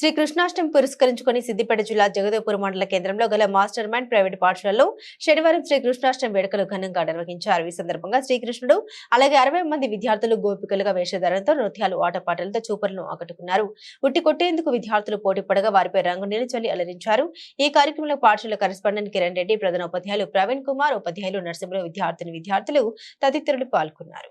శ్రీ కృష్ణాష్టమి పురస్కరించుకుని సిద్దిపేట జిల్లా జగదేవ్పూర్ మండల కేంద్రంలో గల మాస్టర్ మైండ్ ప్రైవేట్ పాఠశాలలో శనివారం శ్రీ కృష్ణాష్టమి వేడుకలు ఘనంగా నిర్వహించారు. ఈ సందర్భంగా శ్రీకృష్ణుడు అలాగే 60 మంది విద్యార్థులు గోపికలుగా వేషధారణతో నృత్యాలు ఆటపాటలతో చూపరులను ఆకట్టుకున్నారు. ఉట్టి కొట్టేందుకు విద్యార్థులు పోటీ పడగా వారిపై రంగు నీళ్లు చల్లి అలరించారు. ఈ కార్యక్రమంలో పాఠశాల కరెస్పాండెంట్ కిరణ్ రెడ్డి, ప్రధాన ఉపాధ్యాయులు ప్రవీణ్ కుమార్, ఉపాధ్యాయులు నరసింహులు, విద్యార్థులు తదితరులు పాల్గొన్నారు.